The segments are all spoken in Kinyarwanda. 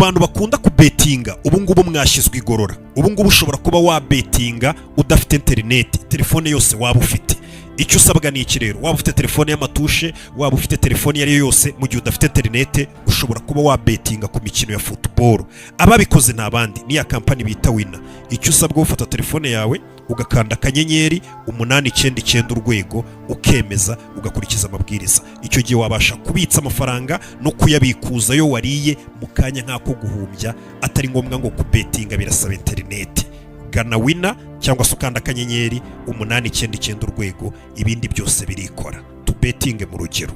bantu bakunda kubetinga ubu ngubu mwashyizwe igorora. Ubu ngubu ushobora kuba wabetinga udafite interineti, telefone yose waba ufite. Icyo usabwa ni iki rero? Waba ufite telefone y'amatushe, waba ufite telefone iyo ari yo yose, mu gihe udafite interineti ushobora kuba wabetinga ku mikino ya football. Ababikoze nta bandi, ni ya kampani bita Winner. Icyo usabwa ufata telefone yawe ugakanda akanyenyeri 899 urwego, ukemeza, ugakurikiza amabwiriza. Icyo gihe wabasha kubitsa amafaranga no kuyabikuza yo wariye mu kanya nk'ako guhumbya, atari ngombwa ngo kubetinga birasaba interineti. Gana Winner cyangwa se ukanda akanyenyeri 899 urwego, ibindi byose birikora. Tubetinge mu rugero.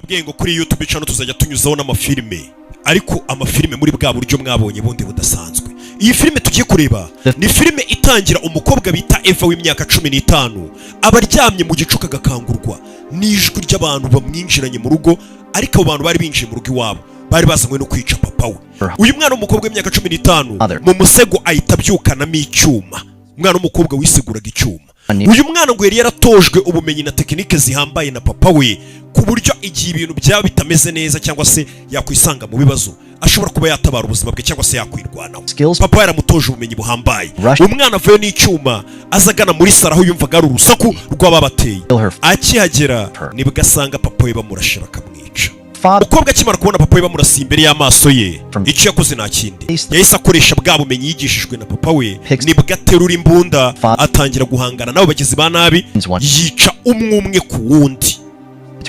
Bwengo kuri YouTube channel tuzajya tunyuzaho n'amafilme, ariko amafilme muri bwa buryo mwabonye bundi budasanzwe. Iyi filme tugiye kureba ni filme itangira umukobwa bita Eva w'imyaka 15 abaryamye mu gicuka gakangurwa n'ijwi ry'abantu bamwinjiranye mu rugo, ariko abo bantu bari binjiye mu rugo iwabo bari bazanywe no kwica papa we. Uyu mwana w'umukobwa w'imyaka 15 mu musego ahita abyukanamo icyuma. Umwana w'umukobwa wisiguraga icyuma. Uyu mwana ngo yari yaratojwe ubumenyi na tekinike zihambaye na papa we, ku buryo igihe ibintu byaba bitameze neza cyangwa se yakwisanga mu bibazo ashobora kuba yatabara ubuzima bwe cyangwa se yakwirwanaho. Papa yaramutoje ubumenyi buhambaye. Umwana avuye n'icyuma azagana muri saro aho yumvaga ari urusaku rw'ababateye. Akihagera nibwo asanga papa we bamurashira akamwica. Umukobwa akimara kubona papa we bamurasiye imbere y'amaso ye, icyo yakoze nta kindi, yahise akoresha bwa bumenyi yigishijwe na papa we, nibwo aterura imbunda atangira guhangana nabo bagizi ba nabi, yica umwe ku wundi.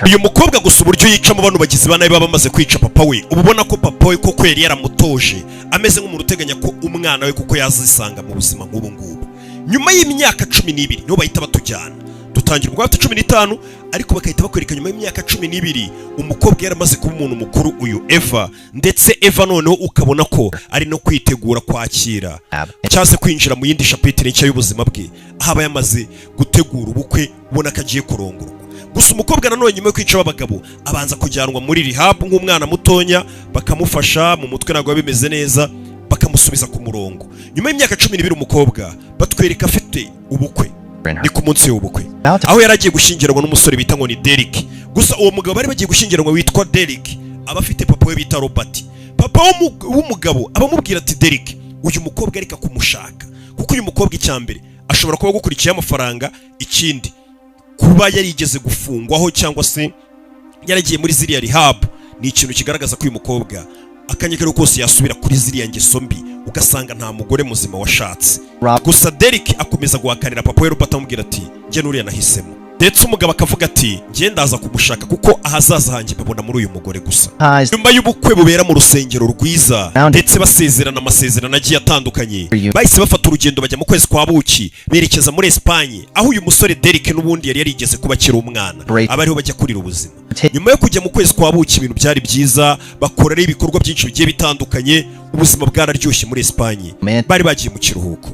Uyu mukobwa gusa uburyo yicamo bano bagizi ba nabi baba bamaze kwica papa we, ubona ko papa we koko yari yaramutoje, ameze nk'umuntu uteganya ko umwana we kuko yazisanga mu buzima nk'ubu ngubu. Nyuma y'imyaka 12 niho bahita batujyana. Dutangira ubwo 15 ariko bakahita bakwereka nyuma y'imyaka 12 umukobwa yaramaze kuba umuntu mukuru uyu Eva, ndetse Eva noneho ukabona ko ari no kwitegura kwakira cyangwa kwinjira mu yindi chapitre nshya y'ubuzima bwe, ahaba yamaze gutegura ubukwe, ubona ko agiye kurongorwa. Gusa umukobwa nanone nyuma yo kwica abagabo abanza kujyanwa muri rehab nk'umwana mutonya, bakamufasha mu mutwe nagwa bimeze neza, bakamusubiza ku murongo. Nyuma y'imyaka 12 umukobwa batwereka afite ubukwe, ni ku munsi w'ubukwe, aho yaragiye gushyingiranwa n'umusore bita ngo ni Derek. Gusa uwo mugabo bari bagiye gushyingiranwa witwa Derek aba afite papa we bita Robert. Papa w'umugabo abamubwira ati Derek, uyu mukobwa areka kumushaka kuko uyu mukobwa icyambere ashobora kuba gukurikiye amafaranga, ikindi kuba yarigeze gufungwaho cyangwa se yaragiye muri ziriya rehab ni ikintu kigaragaza ko uyu mukobwa akanyekero kose yasubira kuri ziriya ngeso mbi, ugasanga nta mugore muzima washatse. Gusa Derek akomeza guhakanira papa we Robert amubwira ati njye nuriya nahisemo. Ndetse umugabo akavuga ati njye ndaza kumushaka kuko ahazaza hanjye babona muri uyu mugore gusa. Nyuma y'ubukwe bubera mu rusengero rwiza ndetse basezerana amasezerano agiye atandukanye, bahise bafata urugendo bajya mu kwezi kwa buki berekeza muri Espagne, aho uyu musore Derek n'ubundi yari yarigeze kuba akiri umwana, abariho bajya kurira ubuzima. Nyuma yo kujya mu kwezi kwa buki ibintu byari byiza, bakora ari ibikorwa byinshi bigiye bitandukanye, ubuzima bwararyoshye muri Espagne, bari bagiye mu kiruhuko.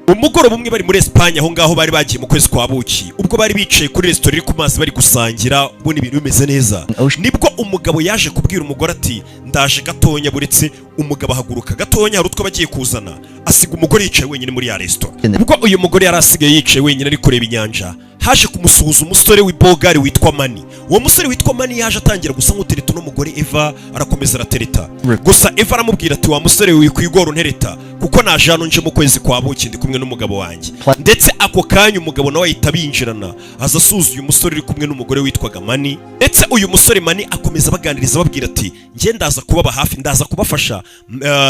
Umugoroba umwe bari muri Espagne aho ngaho bari bagiye mu kwezi kwa buki, ubwo bari bicaye kuri restaurant iri ku mazi bari gusangira, ubona ibintu bimeze neza, nibwo umugabo yaje kubwira umugore ati ndaje gatonya. Buretse umugabo ahaguruka gatonya, hari utwo bagiye kuzana, asiga umugore yicaye wenyine muri ya restaurant. Ubwo uyu mugore yari asigaye yicaye wenyine ari kureba inyanja, haje kumusuhuza umusore w'ibogari witwa Mani. Uwo musore witwa Mani yaje atangira gusa nk'utereta n'umugore Eva, arakomeza aratereta. Gusa Eva aramubwira ati wa musore wikwigora untereta kuko naje hano nje mu kwezi kwa buki ndi kumwe n'umugabo wanjye. Ndetse ako kanya umugabo nawe ahita binjirana, aza asuza uyu musore uri kumwe n'umugore witwaga Mani. Ndetse uyu musore Mani akomeza baganiriza babwira ati njye ndaza kubaba hafi, ndaza kubafasha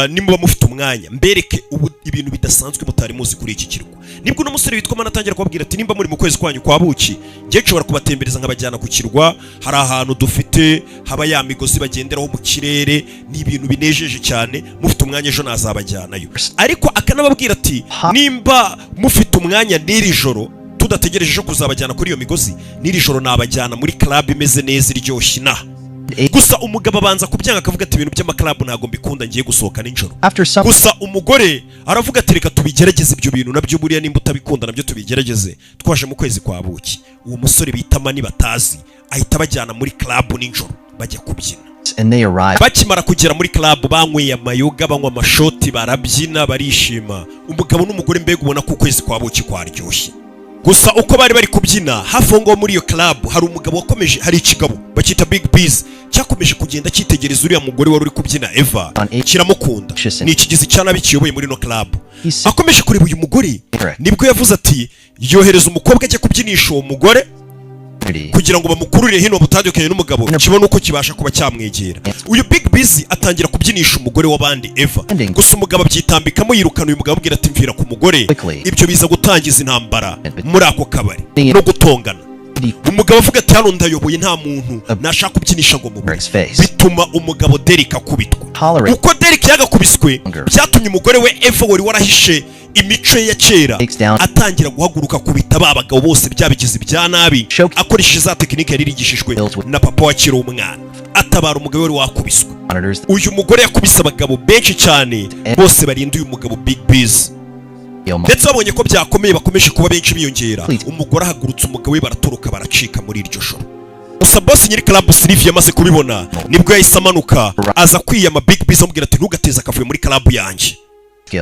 nimuba mufite umwanya mbereke ibintu bidasanzwe mutari muzi kuri iki kirwa. Nibwo uno musore witwa Mani atangira kubabwira ati nimba muri mu kwezi kwanyu kwa buki, njye nshobora kubatembereza nkabajyana ku kirwa, hari ahantu dufite haba ya migozi bagenderaho mu kirere, ni ibintu binejeje cyane, mufite umwanya ejo nazabajyanayo. Ariko akanababwira ati nimba mufite umwanya n'iri joro tudategereje ejo kuzabajyana kuri iyo migozi, n'iri joro nabajyana muri club imeze neza iryoshye inaha. gusa umugabo abanza kubyanga akavuga ati ibintu by'amakarabu ntabwo mbikunda ngiye gusohoka nijoro. After some gusa umugore aravuga ati reka tubigerageze ibyo bintu nabyo buriya nimba utabikunda nabyo tubigerageze. Twaje mu kwezi kwa buki, uwo musore bita Mani batazi ahita bajyana muri club nijoro bajya kubyina. and they arrived. Bakimara kugera muri club banyweye amayoga banywa amashoti barabyina barishima. Umugabo n'umugore mbega ubona ko ukwezi kwa buki kwaryoshye. Gusa uko bari kubyina hafi ngo muri iyo club hari umugabo wakomeje, hari ikigabo bakita Big Biz cyakomeje kugenda cyitegereza uriya mugore wari uri kubyina Eva kiramukunda. Ni ikigizi cyanabi kiyoboye muri no club. Akomeje kureba uyu mugore nibwo yavuze ati yohereza umukobwa ajya kubyinisha uwo mugore kugira ngo bamukurure hino butandukanye n'umugabo kibona uko kibasha kuba cyamwegera. Uyu Big Busy atangira kubyinisha umugore w'abandi Eva. Gusa umugabo abyitambikamo yirukana uyu mugabo abwira ati mvira ku mugore. Ibyo biza gutangiza intambara muri ako kabari no gutongana. Umugabo avuga ati hano ndayoboye nta muntu nashaka kubyinisha ngo mubure. Bituma umugabo Derek akubitwa. Uko Derek yagakubiswe byatumye umugore we Eva wari warahishe imico ya kera atangira guhaguruka kubita babagabo bose byabigize bya nabi akoresheje za tekinike yari rigishijwe na papa wakira umwana atabara umugabo wari wakubiswe. Uyu mugore yakubise abagabo benshi cyane bose barinda uyu mugabo Big Biz. Ndetse babonye ko byakomeye bakomeje kuba benshi biyongera, umugore ahagurutse umugabo we baratoroka baracika muri iryo joro. Gusa boss nyiri club Sylvie yamaze kubibona nibwo yahise amanuka aza kwiyama Big Biz amubwira ati ntugateze akavuye muri club yanjye.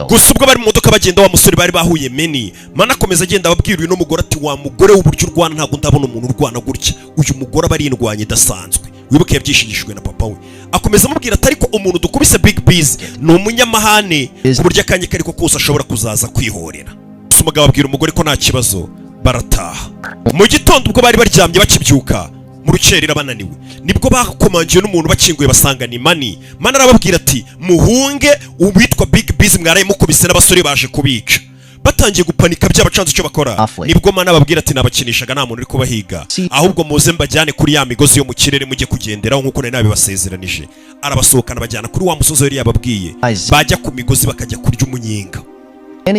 Gusa ubwo bari mu modoka bagenda wa musore bari bahuye Meni Mana akomeza agenda ababwira uyu no mugore ati wa mugore w'uburyo urwana ntabwo ndabona umuntu urwana gutya. Uyu mugore aba arindwanye dasanzwe wibuke yabyishigishijwe na papa we. Akomeza amubwira ati ariko umuntu dukubise Big Biz ni umunyamahane ku buryo akanye kariko kose ashobora kuzaza kwihorera. Gusa umugabo abwira umugore ko nta kibazo barataha. Mu gitondo ubwo bari baryamye bakibyuka mu rukerera bananiwe nibwo bakomangiye n'umuntu bakinguye basanga ni Mani arababwira ati muhunge uwitwa Big Biz mwaraye mukubise n'abasore baje kubica. Batangiye gupanika byabacanze icyo bakora nibwo Mani ababwira ati nabakinishaga nta muntu uri kubahiga ahubwo muze mbajyane kuri ya migozi yo mu kirere mujye kugenderaho nkuko nari nabibasezeranije. Arabasohokana bajyana kuri wa musozi yari yababwiye bajya ku migozi bakajya kurya umunyenga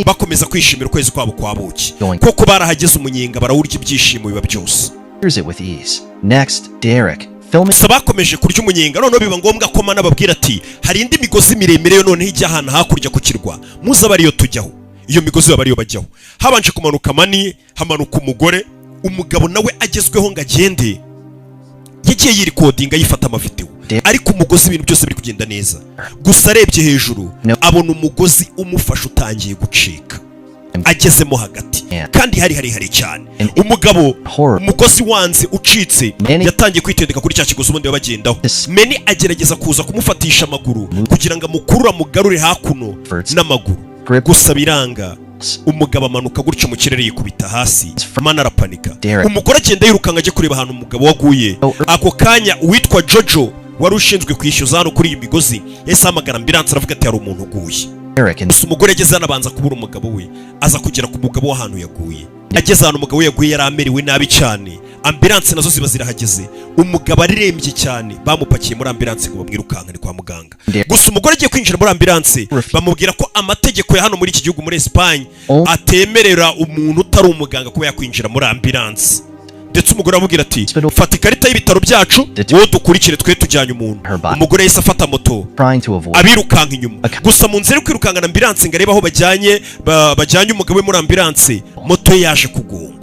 bakomeza kwishimira ukwezi kwabo kwa buki koko barahageze umunyenga barawurya ibyishimo biba byose. It with ease. Next, Derek. Bakomeje kurya umunyenga noneho biba ngombwa ko Mana ababwira ati hari indi migozi miremire yo noneho ijya ahantu hakurya ku kirwa muza bariyo tujyaho. Iyo migozi bariyo bajyaho habanje kumanuka Mani hamanuka umugore. Umugabo nawe agezweho ngo agende yagiye yirikodinga yifata amavideo ariko umugozi ibintu byose biri kugenda neza. Gusa arebye hejuru abona umugozi umufasha utangiye gucika agezemo hagati kandi hari cyane. Umugabo umugozi wanze ucitse yatangiye kwitendeka kuri cya kigozi ubundi bagendaho. Meni agerageza kuza kumufatisha amaguru kugira ngo amukurure amugarure hakuno n'amaguru gusa biranga. Umugabo amanuka gutyo mu kirere yikubita hasi Mana arapanika. Umugore agenda yirukanka ajye kureba ahantu umugabo waguye. Ako kanya uwitwa Jojo wari ushinzwe kwishyuza hano kuri iyi migozi yahise ahamagara ambulance aravuga ati hari umuntu uguye. Gusa umugore yageze hano abanza kubura umugabo we aza kugera ku mugabo w'ahantu yaguye. Ageze hano umugabo we yaguye yari amerewe nabi cyane. Ambulance nazo ziba zirahageze umugabo arirembye cyane bamupakiye muri ambulance ngo bamwirukankane kwa muganga. Gusa umugore agiye kwinjira muri ambulance bamubwira ko amategeko ya hano muri iki gihugu muri Espagne atemerera umuntu utari umuganga kuba yakwinjira muri ambulance. Ndetse umugore amubwira ati fata ikarita y'ibitaro byacu wowe dukurikire twe tujyanye umuntu. Umugore yahise afata moto abirukanka inyuma. Gusa mu nzira yo kwirukankana ambulance ngo arebe aho bajyanye umugabo we muri ambulance moto yaje kugongwa.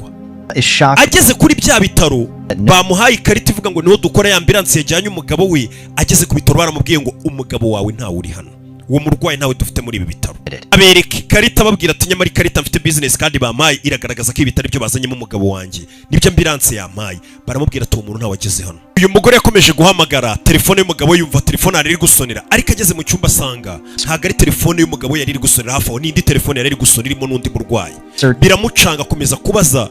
Ageze kuri bya bitaro bamuhaye ikarita ivuga ngo niho dukora ya ambulance yajyanye umugabo we. Ageze ku bitaro baramubwiye ngo umugabo wawe ntawe uri hano, uwo murwayi ntawe dufite muri ibi bitaro. Abereka ikarita babwira ati nyamara ikarita mfite business kandi bamaye iragaragaza ko ibitaro byo bazanyemo umugabo wanjye nibyo ambulance yamaye. Baramubwira ati uwo muntu ntawe ageze hano. Uyu mugore yakomeje guhamagara telefone y'umugabo yumva telefone ari gusonera ariko ageze mu cyumba asanga ntago ari telefone y'umugabo yari iri gusonera hafi aho n'indi telefone yari iri gusonera irimo n'undi murwayi. Biramucanga akomeza kubaza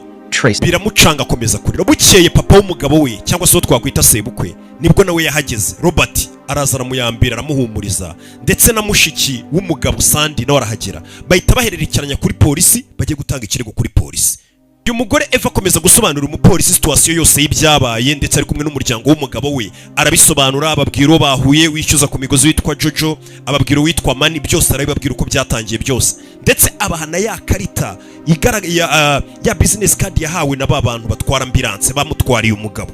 biramucanga akomeza kurira. Bukeye papa w'umugabo we cyangwa se uwo twakwita sebukwe nibwo nawe yahageze. Robert araza aramuyambira aramuhumuriza ndetse na mushiki w'umugabo Sandy nawe arahagera bahita bahererekeranya kuri polisi bagiye gutanga ikirego kuri polisi. Uyu mugore Eva akomeza gusobanura umupolisi situation yose y'ibyabaye ndetse ari kumwe n'umuryango w'umugabo we arabisobanura ababwira uwo bahuye wishyuza ku migozi witwa Jojo ababwira witwa Mani byose arabibabwira uko byatangiye byose ndetse abahana ya karita ya business card yahawe na ba bantu batwara ambulance bamutwariye umugabo.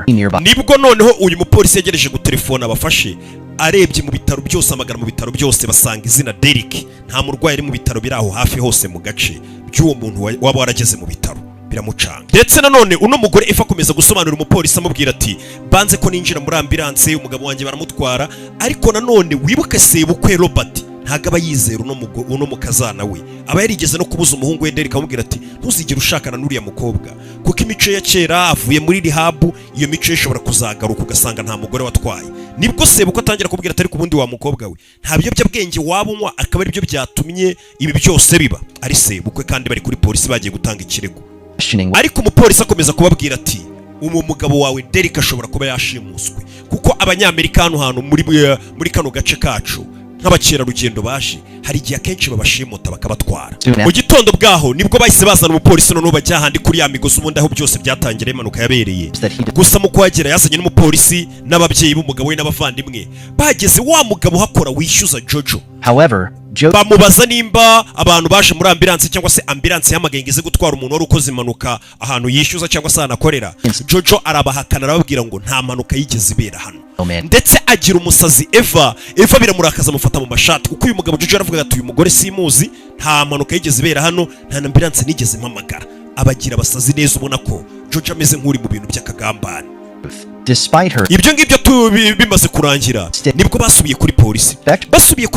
nearby. nibwo noneho uyu mupolisi yegereje gutelefona abafashe arebye mu bitaro byose, amagana mu bitaro byose basanga izina Derek. Nta murwayi ari mu bitaro biri aho hafi hose mu gace by'uwo muntu waba warageze mu bitaro, biramucanga. Ndetse nanone uno mugore Eva akomeza gusobanurira umupolisi amubwira ati banze ko ninjira muri ambulance, umugabo wanjye baramutwara, ariko nanone wibuke sebukwe Robert ntago aba yizera uno mukazana we, aba yarigeze no kubuza umuhungu we Derek amubwira ati ntuzigere ushakana n'uriya mukobwa kuko imico ya kera avuye muri rehab, iyo mico ishobora kuzagaruka ugasanga nta mugore watwaye. Nibwo sebukwe atangira kubwira atari ku bundi wa mukobwa we nta biyobyabwenge waba unywa, akaba ari byo byatumye ibi byose biba. Ari sebukwe kandi bari kuri polisi bagiye gutanga ikirego, ariko umupolisi akomeza kubabwira ati umugabo wawe Derek ashobora kuba yashimuswe, kuko abanyamerika hano hantu muri kano gace kacu nk'abakerarugendo baje hari igihe akenshi babashimuta bakabatwara. Mu gitondo bwaho nibwo bahise bazana umupolisi noneho bajya ahandi kuri ya migozi ubundi aho byose byatangira impanuka yabereye. Gusa mu kuhagera yazanye n'umupolisi n'ababyeyi b'umugabo we n'abavandimwe. Bageze wa mugabo hakora wishyuza Jojo. However, bamubaza nimba abantu baje muri ambulance cyangwa se ambulance yamagengeze gutwara umuntu wari ukoze impanuka ahantu yishyuza cyangwa se anakorera. Jojo arabahakana arababwira ngo nta mpanuka yigeze ibera hano. Ndetse agira umusazi Eva biramurakaza amufata mu mashati kuko uyu mugabo Jojo aravuga ati uyu mugore simuzi, nta mpanuka yigeze ibera hano, nta ambulance nigeze mpamagara. Abagira abasazi neza ubona ko Jojo ameze nk'uri mu bintu by'akagambane. Ibyo ngibyo bimaze kurangira nibwo basubiye kuri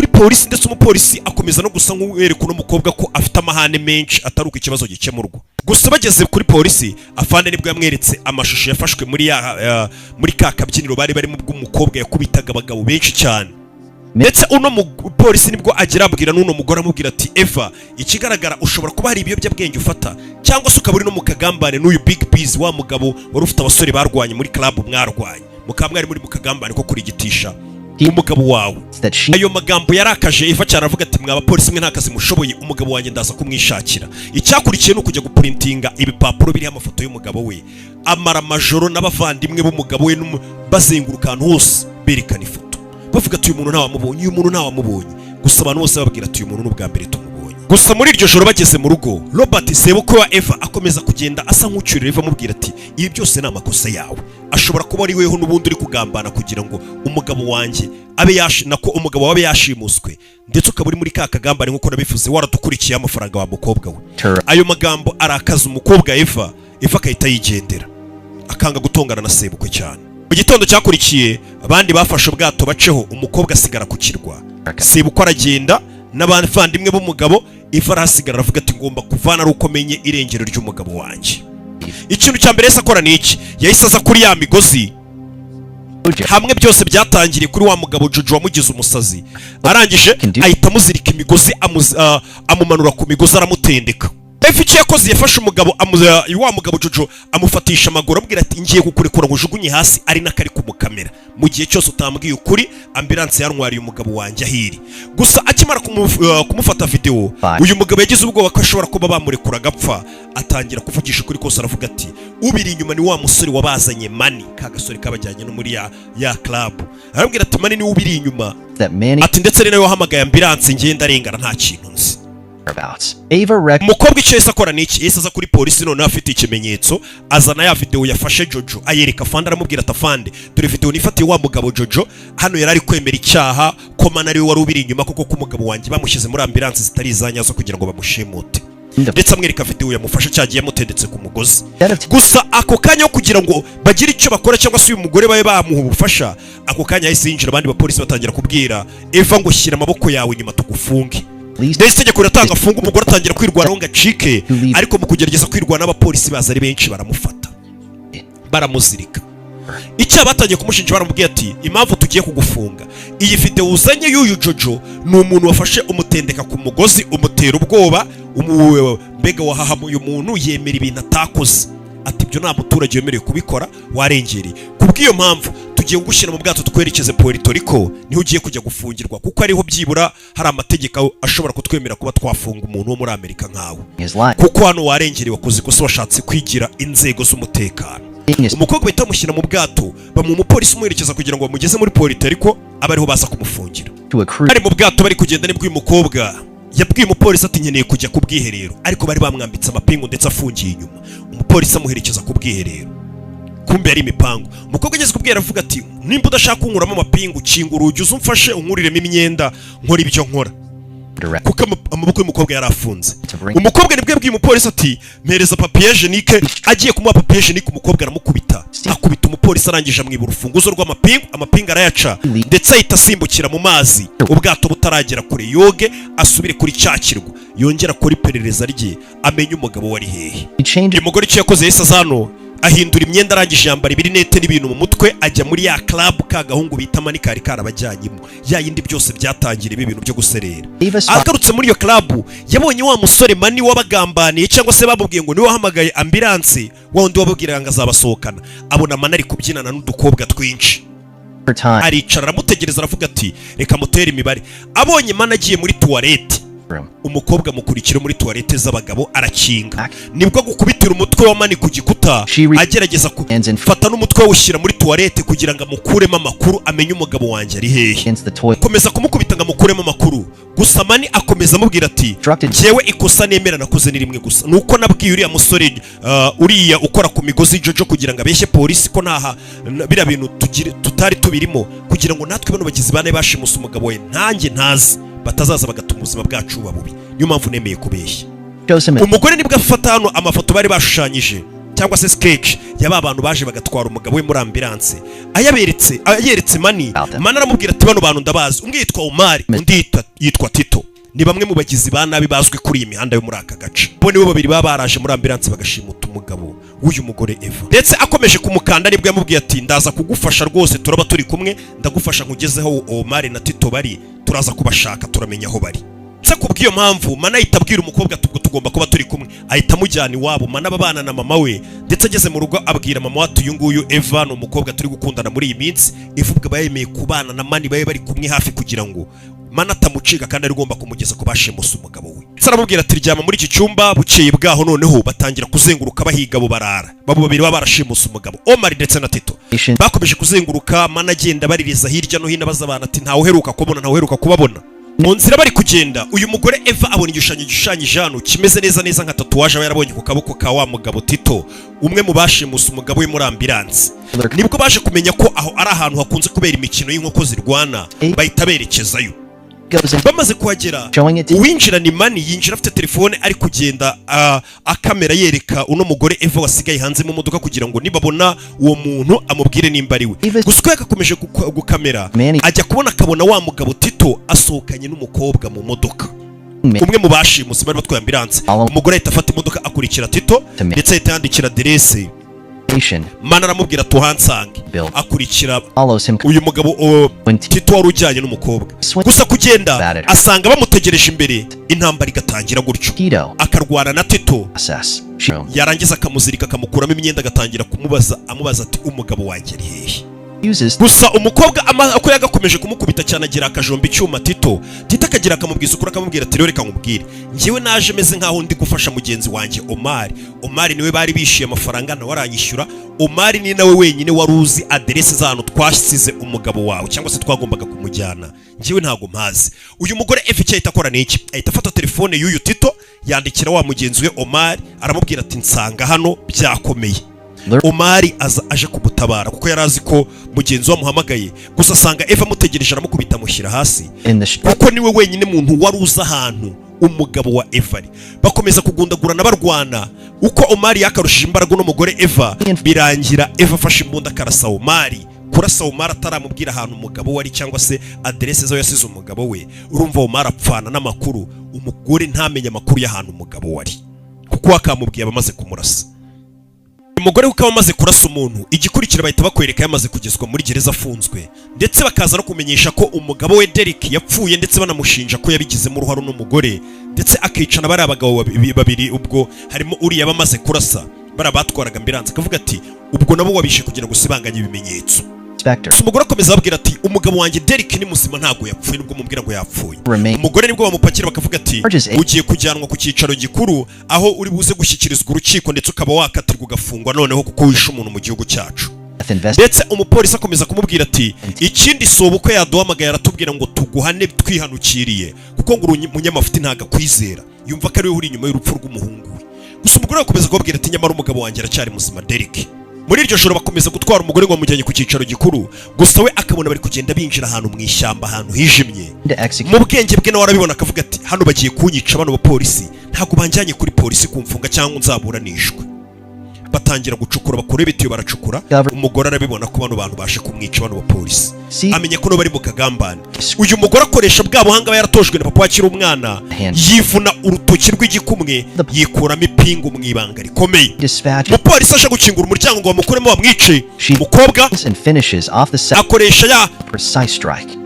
polisi, ndetse umupolisi akomeza no gusa nk'uwereka uno mukobwa ko afite amahane menshi atari uko ikibazo gikemurwa. Gusa bageze kuri polisi afande nibwo yamweretse amashusho yafashwe muri ka kabyiniro bari barimo bw'umukobwa yakubitaga abagabo benshi cyane. Ndetse uno mupolisi nibwo agira abwira n'uno mugore amubwira ati Eva, ikigaragara ushobora kuba hari ibiyobyabwenge ufata cyangwa se ukaba uri no mu kagambane n'uyu Big Biz, wa mugabo wari ufite abasore barwanye muri club mwarwanye, mukaba mwari muri mu kagambane ko kurigitisha umugabo wawe. Ayo magambo yarakaje Eva cyane aravuga ati mwa bapolisi mwe nta kazi mushoboye, umugabo wanjye ndaza kumwishakira. Icyakurikiye no kujya guprintinga ibipapuro biriho amafoto y'umugabo we, amara majoro n'abavandimwe b'umugabo we bazenguruka ahantu hose berekana ifoto bavuga ati uyu muntu ntawamubonye, gusa abantu bose babwira ati uyu muntu n'ubwa mbere tumubonye. Gusa muri iryo joro bageze mu rugo, Robert sebukwe wa Eva akomeza kugenda asa nk'ucyurira Eva amubwira ati ibi byose ni amakosa yawe, ashobora kuba ari weho n'ubundi uri kugambana kugira ngo umugabo wanjye umugabo wawe yashimuswe, ndetse ukaba uri muri ka kagambane nk'uko nabivuze waradukurikiye amafaranga wa mukobwa we. Ayo magambo arakaza umukobwa Eva akahita yigendera akanga gutongana na sebukwe cyane. Mu gitondo cyakurikiye abandi bafashe ubwato baceho, umukobwa asigara ku kirwa. Sebukwe aragenda n'abavandimwe b'umugabo, Eva arasigara aravuga ati ngomba kuvana ari uko menye irengero ry'umugabo wanjye. Ikintu cya mbere yahise akora ni iki? Yahise aza kuri ya migozi hamwe byose byatangiriye kuri wa mugabo Jojo wamugize umusazi, arangije ahita amuzirika imigozi amumanura ku migozi aramutendeka. Eva icyo yakoze yafashe umugabo wa mugabo Jojo amufatisha amaguru amubwira ati ngiye kukurekura ngo ujugunye hasi ari nakari kumukamera, mu gihe cyose utambwiye ukuri ambulance yarwariye umugabo wanjye ahiri. Gusa akimara kumufata video uyu mugabo yagize ubwoba ko ashobora kuba bamurekura agapfa, atangira kuvugisha kuri kose aravuga ati ubiri inyuma ni wa musore wabazanye Mani, ka gasore kabajyanye no muri ya club. Arambwira ati Mani ni ubiri inyuma, ati ndetse ni nawe wahamagaye ambulance ngenda arengana nta kintu nzi. Umukobwa icyo yahise akora niki? Yahise aza kuri polisi none afite ikimenyetso, azana ya video yafashe Jojo ayereka afande aramubwira ati afande dore video nifatiye wa mugabo Jojo, hano yari ari kwemera icyaha ko Mana ari we wari ubiri inyuma kuko umugabo wanjye bamushyize muri ambulance zitari izanyazo kugira ngo bamushimute. Ndetse amwereka video yamufasha cyagiye yamutendetse ku mugozi. Gusa ako kanya kugira ngo bagire icyo bakora cyangwa se uyu mugore babe bamuha ubufasha, ako kanya yahise yinjira abandi bapolisi batangira kubwira Eva ngo shyira amaboko yawe nyuma tugufunge. Ndetse itegeko riratanga afunga, umugore atangira kwirwanaho ngo acike, ariko mu kugerageza kwirwana abapolisi baza ari benshi baramufata baramuzirika. Icyo batangiye kumushinja baramubwiye ati impamvu tugiye kugufunga, iyi video uzanye y'uyu Jojo ni umuntu wafashe umutendeka ku mugozi umutera ubwoba, mbega wahahamuye umuntu yemera ibintu atakoze, ati ibyo nta muturage wemerewe kubikora warengereye. Kubw'iyo mpamvu tugiye gushyira mu bwato twerekeze Puerto Rico, niho ugiye kujya gufungirwa kuko ariho byibura hari amategeko ashobora kutwemera kuba twafunga umuntu wo muri Amerika nkawe, kuko hano warengereye wakoze ikosa washatse kwigira inzego z'umutekano. Umukobwa bahita bamushyira mu bwato, bamuha umupolisi umuherekeza kugira ngo bamugeze muri Puerto Rico, aba ariho baza kumufungira. Bari mu bwato bari kugenda nibwo uyu mukobwa yabwiye umupolisi ati nkeneye kujya ku bwiherero, ariko bari bamwambitse amapingu ndetse afungiye inyuma. Umupolisi amuherekeza ku bwiherero. kumbe yari imipangu. Umukobwa ageze kubwira avuga ati nimba udashaka kunkuramo amapingu kinga urugi uzumfashe unkuriremo imyenda nkora ibyo nkora, kuko amaboko y'umukobwa yari afunze. Umukobwa nibwo yabwiye umupolisi ati mpereza papier hygienique, agiye kumuha papier hygienique umukobwa aramukubita, akubita umupolisi arangije amwibura urufunguzo rw'amapingu, amapingu arayaca ndetse ahita asimbukira mu mazi ubwato butaragera kure yoge asubire kuri cyakirwa yongera kuri iperereza rye amenye umugabo wari hehe. uyu mugore icyo yakoze yahise azano ahindura imyenda arangije yambara ibirinete n'ibintu mu mutwe ajya muri ya club ka gahungu bita mani kari karabajyanyemo ya yindi byose byatangira ibi bintu byo guserera. Agarutse muri iyo club yabonye wa musore mani wabagambaniye cyangwa se babubwiye ngo niwe wahamagaye ambulance wa wundi wababwiraga ngo azabasohokana, abona mani ari kubyinana n'udukobwa twinshi. Aricara aramutegereza aravuga ati reka mutere imibare. Abonye mani agiye muri toilette, umukobwa mukurikira muri toilette z'abagabo arakinga, nibwo gukubitira umutwe wa mani ku gikuta agerageza gufata n'umutwe ushyira muri toilette kugira ngo amukuremo amakuru amenye umugabo wanjye ari hehe. Komeza kumukubita ngo amukuremo amakuru, gusa mani akomeza amubwira ati jewe ikosa nemera nakoze ni rimwe gusa, nuko nabwiye uriya musore uriya ukora ku migozi jojo kugira ngo abeshye polisi ko ntaha bira bintu tutari tubirimo kugira ngo natwe bano bagizi bane bashimusa umugabo we ntanjye ntazi batazaza bagatuma ubuzima bwacu buba bubi, niyo mpamvu nemeye kubeshya. Umugore nibwo afata hano amafoto bari bashushanyije cyangwa se sketch yaba abantu baje bagatwara umugabo we muri ambulance, ayeretse mani aramubwira ati bano bantu ndabazi, umwe yitwa Omar undi yitwa Tito, ni bamwe mu bagizi ba nabi bazwi kuri iyi mihanda yo muri aka gace. Bo nibo babiri baba baraje muri ambulance bagashimuta umugabo w'uyu mugore Eva. Ndetse akomeje kumukanda nibwo yamubwiye ati ndaza kugufasha rwose, turaba turi kumwe, ndagufasha nkugezeho Omar na Tito bari, turaza kubashaka turamenya aho bari. Se kubwiyo mpamvu mana ahita abwira umukobwa tugomba kuba turi kumwe, ahita amujyana iwabo. Mana babana na mama we, ndetse ageze mu rugo abwira mama watu uyu nguyu Eva ni umukobwa turi gukundana muri iyi minsi, ivuga bayemeye kubana na mani baye bari kumwe hafi kugira ngo mana atamuciga kandi ari ugomba kumugeza ku bashimusa umugabo we. Saramubwira ati ryama muri iki cyumba. Bukeye bwaho noneho batangira kuzenguruka bahiga bo barara, babo babiri baba barashimusa umugabo Omar ndetse na Tito. Bakomeje kuzenguruka, mana agenda baririza hirya no hino bazabana ati ntawe uheruka kubabona. Mu nzira bari kugenda uyu mugore Eva abona igishushanyo gishushanyije hano kimeze neza nka tatuwaje aba yarabonye ku kaboko ka wa mugabo Tito, umwe mu bashimusa umugabo we muri ambulance. Nibwo baje kumenya ko aho ari ahantu hakunze kubera imikino y'inkoko zirwana, bahita berekezayo. Bamaze kuhagera uwinjira ni mani, yinjira afite telefone ari kugenda akamera yereka uno mugore Eva wasigaye hanze mu modoka kugira ngo nibabona uwo muntu amubwire nimba ari we. Gusa ko yakakomeje gukamera ajya kubona akabona wa mugabo Tito asohokanye n'umukobwa mu modoka, umwe mu bashimuse bari batwaye ambulance. Umugore ahita afata imodoka akurikira Tito ndetse ahita yandikira adresse. Mana aramubwira tuhansange, akurikira uyu mugabo Tito wari ujyanye n'umukobwa. Gusa kugenda asanga bamutegereje imbere, intambara igatangira gutyo, akarwana na Tito, yarangiza akamuzirika akamukuramo imyenda agatangira amubaza ati umugabo wanjye ari hehe. Gusa umukobwa ako yagakomeje kumukubita cyane agira akajomba icyuma Tito akagira akamubwiza ukuri akamubwira ati reka nkubwire njyewe naje meze nkaho ndi gufasha mugenzi wanjye Omar niwe bari bishiye amafaranga nawe aranyishyura. Omar ni nawe wenyine wari uzi adresse z'ahantu twasize umugabo wawe cyangwa se twagombaga kumujyana, njyewe ntago mpazi. Uyu mugore Eva ahita akora niki, ahita afata telefone y'uyu Tito yandikira wa mugenzi we Omar aramubwira ati nsanga hano byakomeye. Omar aje kumutabara kuko yari azi ko mugenzi wamuhamagaye, gusa asanga Eva amutegereje aramukubita amushyira hasi kuko niwe wenyine muntu wari uzi ahantu umugabo wa Eva ari. Bakomeza kugundagurana barwana, uko Omar yakarushije imbaraga n'umugore Eva birangira Eva afashe imbunda akarasa Omar. Kurasa Omar ataramubwira ahantu umugabo wari cyangwa se adresse zo yasize umugabo we. Urumva Omar apfana n'amakuru, umugore ntamenye amakuru y'ahantu umugabo wari kuko akamubwiye abamaze kumurasa. Umugore ukaba amaze kurasa umuntu, igikurikira bahita bakwereka yamaze kugezwa muri gereza afunzwe, ndetse bakaza no kumenyesha ko umugabo we Derek yapfuye, ndetse banamushinja ko yabigizemo uruhare n'umugore, ndetse akicana bari abagabo babiri ubwo harimo uriya bamaze kurasa bari abatwaraga ambulance, akavuga ati ubwo nabo wabishe kugira ngo usibanganye ibimenyetso. Umugore akomeza ababwira ati umugabo wanjye Derek ni muzima ntago yapfuye, nubwo mubwira ngo yapfuye. Umugore nibwo bamupakira bakavuga ati ugiye kujyanwa ku cyicaro gikuru aho uri buze gushyikirizwa urukiko, ndetse ukaba wakatirwa ugafungwa noneho kuko wishe umuntu mu gihugu cyacu. Ndetse umupolisi akomeza kumubwira ati ikindi soba uko yaduhamagaye aratubwira ngo tuguhane twihanukiriye kuko ngo umunyamafuti ntago akwizera, yumva ko ari we uri inyuma y'urupfu rw'umuhungu we. Gusa umugore akomeza kubabwira ati nyamara umugabo wanjye aracyari muzima Derek. muri iryo joro bakomeza gutwara umugore ngo bamujyanye ku cyicaro gikuru, gusa we akabona bari kugenda binjira ahantu mu ishyamba, ahantu hijimye. Mu bwenge bwe nawe arabibona akavuga ati hano bagiye kunyica bano bapolisi, ntabwo banjyanye kuri polisi kumfunga cyangwa nzaburanishwe. Batangira gucukura, bakora ibitiyo baracukura. Umugore arabibona ko bano bantu bashe kumwica bano bapolisi, amenye ko no bari mu kagambane. Uyu mugore akoresha bwa buhanga aba yaratojwe na papa wakiri umwana, yivuna urutoki rw'igikumwe yikuramo ipingu mu ibanga rikomeye. Umupolisi aje gukingura umuryango ngo bamukuremo bamwice, umukobwa akoresha ya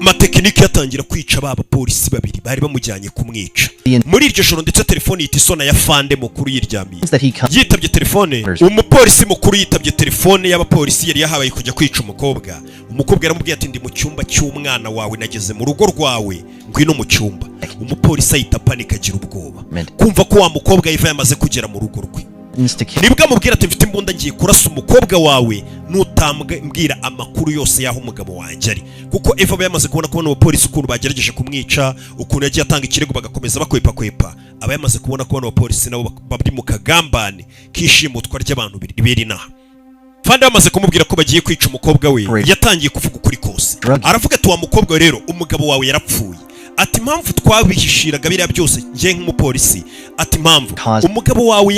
matekinike yatangira kwica ba bapolisi babiri bari bamujyanye kumwica. Muri iryo joro ndetse telefone yita isona ya Fande mukuru yiryamiye, yitabye telefone. Umupolisi mukuru yitabye telefone y'abapolisi yari yahabaye kujya kwica umukobwa. Umukobwa yaramubwiye ati ndi mu cyumba cy'umwana wawe, nageze mu rugo rwawe, ngwino mu cyumba. Umupolisi ahita panika agira ubwoba kumva ko wa mukobwa Eva yamaze kugera mu rugo rwe. Nibwo amubwira ati mfite imbunda ngiye kurasa umukobwa wawe nutambwira amakuru yose y'aho umugabo wanjye ari. Kuko Eva aba yamaze kubona ko abapolisi ukuntu bagerageje kumwica, ukuntu yagiye atanga ikirego bagakomeza bakwepa, aba yamaze kubona ko abapolisi nabo bari mu kagambane kishimutwa ry'abantu biri naha. Fande bamaze kumubwira ko bagiye kwica umukobwa we, yatangiye kuvuga ukuri kose. Aravuga ati wa mukobwa rero umugabo wawe yarapfuye. Ati impamvu twabihishiraga biriya byose nje nk'umupolisi, ati impamvu umugabo wawe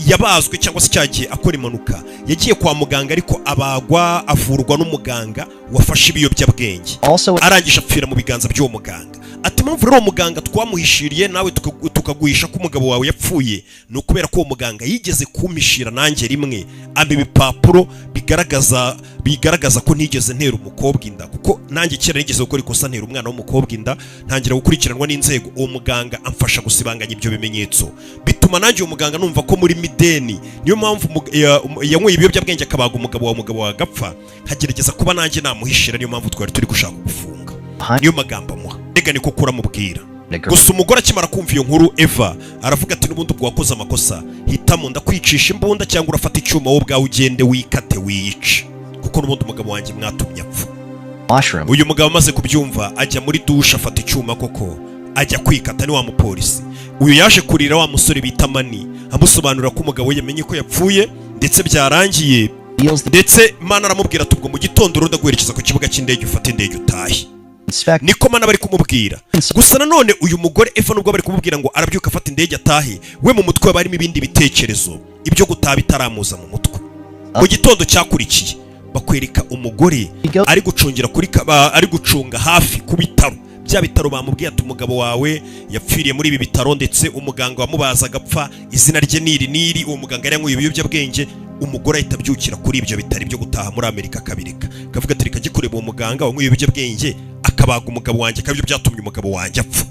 yabazwe cyangwa se cyagiye akora impanuka, yagiye kwa muganga ariko abagwa avurwa n'umuganga wafashe ibiyobyabwenge, arangije apfira mu biganza by'uwo muganga. Ati impamvu rero muganga twamuhishiriye nawe tukaguhisha ko umugabo wawe yapfuye, ni ukubera ko uwo muganga yigeze kumpishira nanjye rimwe, ampa ibipapuro bigaragaza ko ntigeze ntera umukobwa inda, kuko nanjye kera nigeze gukora ikosa ntera umwana w'umukobwa inda, ntangira gukurikiranwa n'inzego. Uwo muganga amfasha gusibanganya ibyo bimenyetso, bituma nanjye uwo muganga numva ko muri mideni. Niyo mpamvu yanyweye ibiyobyabwenge akabaga umugabo wawe agapfa, nkagerageza kuba nanjye namuhishira, niyo mpamvu twari turi gushaka gufunga. Niyo magambo amuha, rega niko kuramubwira. Gusa umugore akimara kumva iyo nkuru, Eva aravuga ati n'ubundi ubwo wakoze amakosa, hitamo ndakwicisha imbunda cyangwa urafata icyuma wowe ubwawe ugende wikate wiyice, kuko n'ubundi umugabo wanjye mwatumye apfa. Uyu mugabo amaze kubyumva ajya muri dushe afata icyuma koko ajya kwikata. Ni wa mupolisi uyu yaje kurira wa musore bita Mani, amusobanurira ko umugabo yamenye ko yapfuye ndetse byarangiye, ndetse Mana aramubwira ati ubwo mu gitondo uruda guherekeza ku kibuga cy'indege ufata indege utahe. Niko Mana bari kumubwira. Gusa nanone uyu mugore Eva nubwo bari kumubwira ngo arabyuka afata indege atahe, we mu mutwe barimo ibindi bitekerezo ibyo gutaba bitaramuza mu mutwe. Mu gitondo cyakurikiye bakwereka umugore ari gucungira ari gucunga hafi ku bitaro. Bya bitaro bamubwiye ati umugabo wawe yapfiriye muri ibi bitaro, ndetse umuganga wamubaza agapfa izina rye niri. Uwo muganga yari yanyweye ibiyobyabwenge. Umugore ahita abyukira kuri ibyo bitari byo gutaha muri Amerika akabireka, akavuga ati reka njye kureba uwo muganga wanyweye ibiyobyabwenge akabaga umugabo wanjye, akabyo byatumye umugabo wanjye apfa.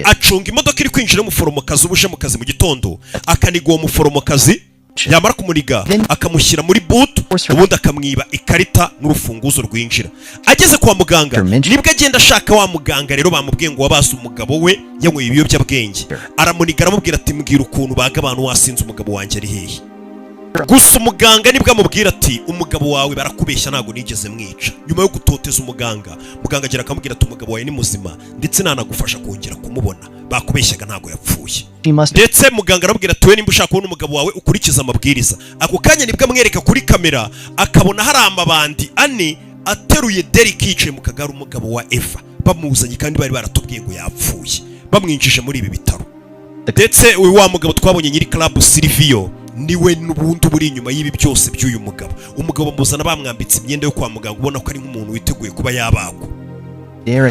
Acunga imodoka iri kwinjira umuforomokazi ubuje mu kazi mu gitondo, akaniga uwo muforomokazi, yamara kumuriga akamushyira muri butu, ubundi akamwiba ikarita n'urufunguzo rwinjira. Ageze kwa muganga nibwo agenda ashaka wa muganga rero bamubwiye ngo wabaze umugabo we yanyweye ibiyobyabwenge. Aramuniga aramubwira ati mbwira ukuntu baga abantu wasinze umugabo wanjye ari hehe. Gusa umuganga nibwo amubwira ati umugabo wawe barakubeshya ntago nigeze mwica. Nyuma yo gutoteza umuganga agira akamubwira ati umugabo wawe ni muzima ndetse nanagufasha kongera kumubona, bakubeshyaga ntago yapfuye. Ndetse muganga arabwira ati we nimba ushaka kubona umugabo wawe ukurikiza amabwiriza. Ako kanya nibwo amwereka kuri kamera akabona hari amabandi ane ateruye Derek yicaye mu kagari umugabo wa Eva, bamuzanye kandi bari baratubwiye ngo yapfuye, bamwinjije muri ibi bitaro. Ndetse uyu wa mugabo twabonye nyiri club Silvio niwe n'ubundi buri inyuma y'ibi byose by'uyu mugabo. Umugabo bamuzana bamwambitse imyenda yo kwa muganga, ubona ko ari nk'umuntu witeguye kuba yabagwa.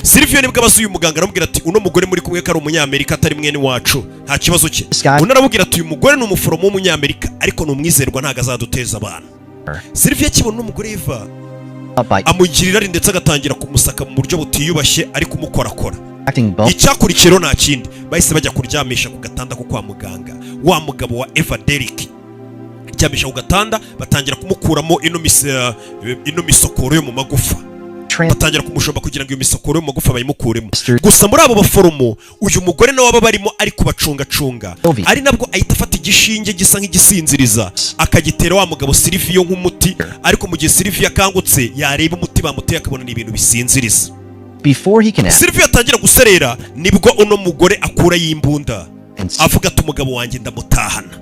Silvio nibwo abaza uyu muganga aramubwira ati uno mugore muri kumwe ko ari umunyamerika atari mwene wacu, nta kibazo cye. Undi aramubwira ati uyu mugore ni umuforomo w'umunyamerika ariko ni umwizerwa ntago azaduteza abana. Silvio akibona n'umugore Eva amugirira ari ndetse agatangira kumusaka mu buryo butiyubashye ari kumukorakora. Icyakurikiro nta kindi, bahise bajya kuryamisha ku gatanda ko kwa muganga wa mugabo wa Eva Derek. Ryamisha ku gatanda batangira kumukuramo ino misokoro yo mu magufa, batangira kumushomba kugira ngo iyo misokoro yo mu magufa bayimukuremo. Gusa muri abo baforomo uyu mugore nawe aba barimo ari kubacungacunga, ari nabwo ahita afata igishinge gisa nk'igisinziriza akagitera wa mugabo Silvio nk'umuti, ariko mu gihe Silvio akangutse yareba umuti bamuteye akabona ni ibintu bisinziriza. Silvio atangira guserera, nibwo uno mugore akura y'imbunda avuga ati umugabo wanjye ndamutahana.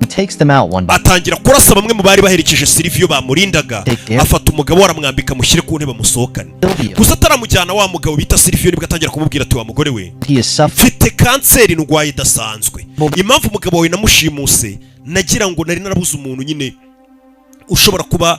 He takes them out one by atangira kurasa bamwe mu bari baherekeje Silvio bamurindaga, Derek. afata umugabo aramwambika amushyire ku ntebe amusohokane. Silvio. Gusa ataramujyana wa mugabo bita Silvio nibwo atangira kumubwira ati wa mugore we, He is suffering. mfite kanseri ndwaye idasanzwe. Impamvu umugabo wawe namushimuse nagira ngo nari narabuze umuntu nyine ushobora kuba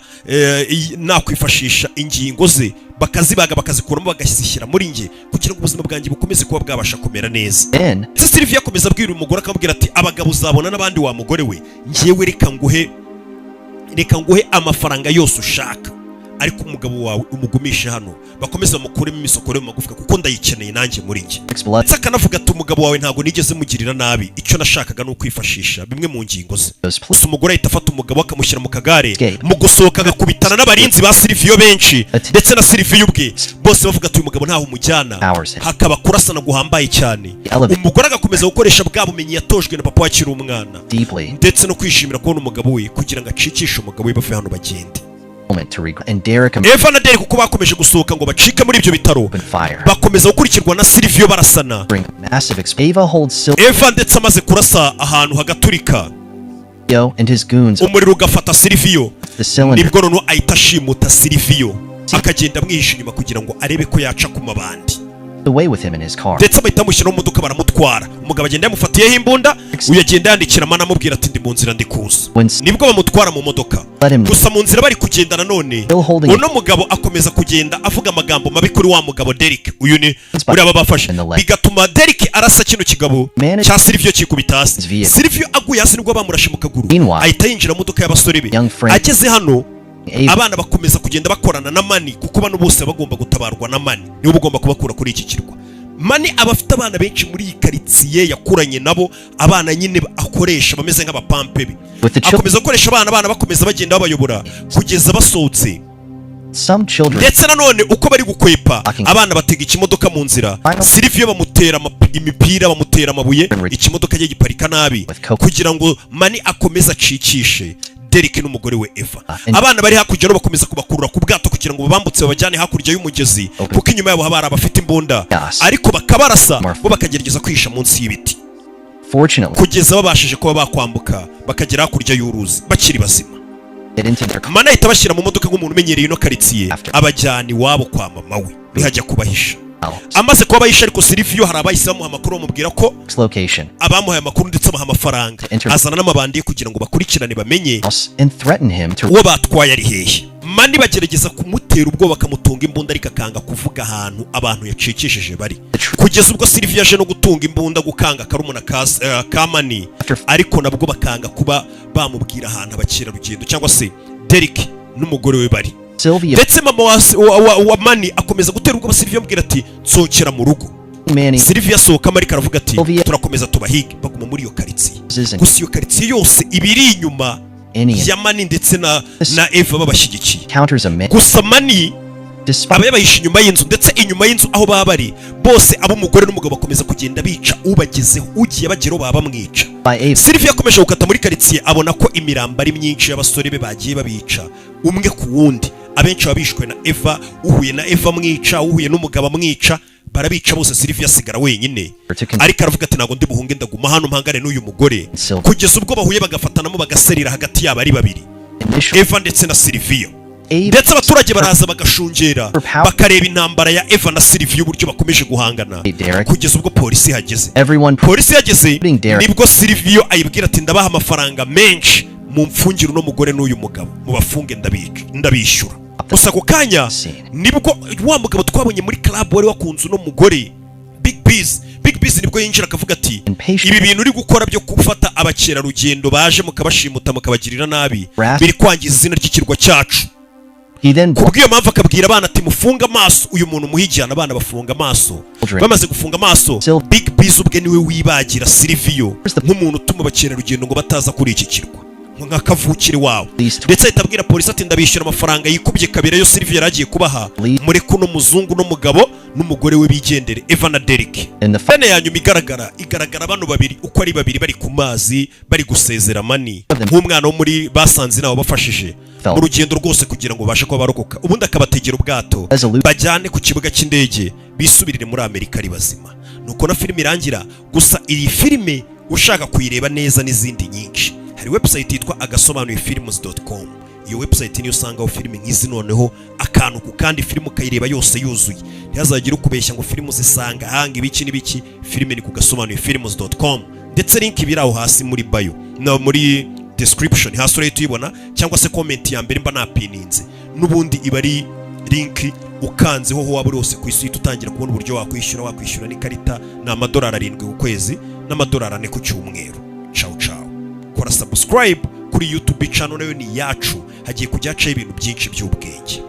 nakwifashisha ingingo ze bakazibaga bakazikuramo bagashyira muri nge kugira ngo ubuzima bwanjye bukomeze kuba bwabasha kumera neza. Then Silvia akomeza abwira umugore akamubwira ati abagabo uzabona n'abandi wa mugore we, ngewe reka nguhe amafaranga yose ushaka, ariko umugabo wawe umugumishe hano bakomeza bamukuremo imisokoro mu magufwa kuko ndayikeneye nanjye muri nge. blood Akanavuga ati umugabo wawe ntago nigeze mugirira nabi, icyo nashakaga no kwifashisha bimwe mu ngingo ze. goes Gusa umugore ahita afata umugabo akamushyira mu kagare, Escape. mu gusohoka agakubitana n'abarinzi ba Silvio benshi ndetse na Silvio ubwe, bose bavuga ati uyu mugabo ntaho umujyana, Hours in. hakaba kurasana guhambaye cyane. Elevator. Umugore agakomeza gukoresha bwa bumenyi yatojwe na papa wakiri umwana deeply ndetse no kwishimira kubona umugabo we kugira ngo acikishe umugabo we bave hano bagende. moment to regret. And Derek Eva na Derek uko bakomeje gusohoka ngo bacike muri ibyo bitaro, opened fire. bakomeza gukurikirwa na Silvio barasana. Bring massive Ava holds Eva ndetse amaze kurasa ahantu hagaturika, Silvio and his goons umuriro ugafata Silvio, the cylinder nibwo noneho ahita ashimuta Silvio akagenda amwihisha inyuma kugira ngo arebe ko yaca ku mabandi, away with him in his car. ndetse bahita bamushyira mu modoka baramutwara. Umugabo agenda yamufatiyeho imbunda, uyu agenda yandikira amana amubwira ati ndi mu nzira ndi kuza. When Nibwo bamutwara mu modoka, let him gusa mu nzira bari kugenda nanone still holding uno mugabo akomeza kugenda avuga amagambo mabi kuri wa mugabo Derek, uyu ni uriya babafashe, bigatuma Derek arasa kino kigabo cya Silvio kikubita hasi. Silvio aguye hasi nibwo bamurashe mu kaguru, Meanwhile, ahita yinjira mu modoka y'abasore be. young friend Ageze hano Ava abana bakomeza kugenda bakorana na Mani kuko bano bose bagomba gutabarwa na Mani, niwe ugomba kubakura kuri iki kirwa. Mani aba afite abana benshi muri iyi karitsiye yakuranye nabo, abana nyine akoresha bameze nk'abapampe be, with the children. akomeza gukoresha abana bakomeza bagenda babayobora kugeza basohotse. Some children Ndetse nanone uko bari gukwepa Fucking- abana batega ikimodoka mu nzira, Final- Silvio bamutera imipira, bamutera amabuye, ikimodoka cye giparika nabi With coke. kugira ngo Mani akomeze acikishe Derek n'umugore we Eva. and- Abana bari hakurya no bakomeza kubakurura ku bwato kugira ngo babambutse babajyane hakurya y'umugezi, Open. kuko inyuma yabo haba hari abafite imbunda, Yes. ariko bakabarasa More- bo bakagerageza kwihisha munsi y'ibiti fortunately kugeza babashije kuba bakwambuka bakagera hakurya y'uruzi bakiri bazima. get into their car. Mana ahita bashyira mu modoka nk'umuntu umenyereye ino karitsiye, After- abajyana iwabo kwa mama we ntihajya kubahisha. Alex. Amaze kuba bahisha ariko Silvio hari abahise bamuha amakuru bamubwira ko Location abamuhaye amakuru ndetse abaha amafaranga, Enter- azana n'amabandi ye kugira ngo bakurikirane bamenye house and threaten him to uwo batwaye ari hehe. Mani bagerageza kumutera ubwoba bakamutunga imbunda ariko akanga kuvuga ahantu abantu yacikishije bari, kugeza ubwo Silvio aje no gutunga imbunda gukanga karumuna ka Mani, after ariko nabwo bakanga kuba bamubwira ahantu abakerarugendo cyangwa se Derek n'umugore we bari. Sylvia Ndetse mama wa Mani akomeza gutera ubwoba Silvio amubwira ati nsohokera mu rugo. Manny Silvio asohokamo ariko aravuga ati Sylvia- turakomeza tubahige, baguma muri iyo karitsiye. isn't Gusa iyo karitsiye yose ibiri inyuma any ya Mani ndetse na Eva babashyigikiye. counters a man Gusa Mani despite aba yabahishe inyuma y'inzu, ndetse inyuma y'inzu aho baba bari bose ab'umugore n'umugabo bakomeza kugenda bica ubagezeho, ugiye bageraho baba bamwica. by Ava Silvio yakomeje gukata muri karitsiye abona ko imirambo ari myinshi y'abasore be bagiye babica umwe ku wundi. Abenshi baba bishwe na Eva, uhuye na Eva amwica, uhuye n'umugabo amwica, barabica bose. Silvio asigara wenyine to con- ariko aravuga ati ntabwo ndi buhunge, ndaguma hano mpangane n'uyu mugore, Sylvia kugeza ubwo bahuye bagafatanamo bagaserera hagati yabo ari babiri, initially Eva ndetse na Silvio. Ava Ndetse abaturage baraza bagashungera Power- bakareba intambara ya Eva na Silvio uburyo bakomeje guhangana, Derek kugeza ubwo polisi ihageze. everyone Polisi yageze Including Derek. nibwo Silvio ayibwira ati ndabaha amafaranga menshi mu mfungiro no mugore n'uyu mugabo mubafunge ndabishyura. Gusa ako kanya Scene. nibwo wa mugabo twabonye muri club wari wakunze uno mugore Big Biz nibwo yinjira akavuga ati Impatient. ibi bintu uri gukora byo gufata abakerarugendo baje mukabashimuta mukabagirira nabi Wrath. biri kwangiza izina ry'ikirwa cyacu. he then Kubw'iyo mpamvu akabwira abana ati mufunga amaso uyu muntu muhijyana. Abana bafunga amaso, Children. bamaze gufunga amaso Sil- Big Biz ubwe niwe wibagira Silvio Where's the- nk'umuntu utuma abakerarugendo ngo bataza kuri iki kirwa nka kavukire wawe. These two- Ndetse ahita abwira polisi ati ndabishyura amafaranga yikubye kabiri ayo Silvio yari agiye kubaha, Leave. mureke uno muzungu n'umugabo n'umugore we bigendere. Eva na Derek. in the Fene ya nyuma igaragara bano babiri uko ari babiri bari ku mazi bari gusezera Mani nk'umwana wo muri basanze nabo bafashije Felt. mu rugendo rwose kugira ngo babashe kuba barokoka, ubundi akabategera ubwato Resolute. bajyane ku kibuga cy'indege bisubirire muri Amerika ari bazima. Nuko na filime irangira. Gusa iyi filime ushaka kuyireba neza n'izindi nyinshi, hari website yitwa agasobanuyefilms.com. iyo website niyo usangaho filime nk'izi noneho akantu ku kandi filime ukayireba yose yuzuye. Ntihazagire ukubeshya ngo filime uzisanga hanga ibiki n'ibiki. Filime ni ku gasobanuyefilms.com, ndetse link ibiraho hasi muri bio no muri description hasi urahita uyibona, cyangwa se comment ya mbere mba napininze, n'ubundi iba ari link ukanzeho ho waba rose ku isi utangira kubona uburyo wakwishyura n'ikarita na $7 ku kwezi n'amadolari 4 ku cyumweru. Ciao. Kora subscribe kuri YouTube channel nayo ni yacu, hagiye kujyacaho ibintu byinshi by'ubwenge.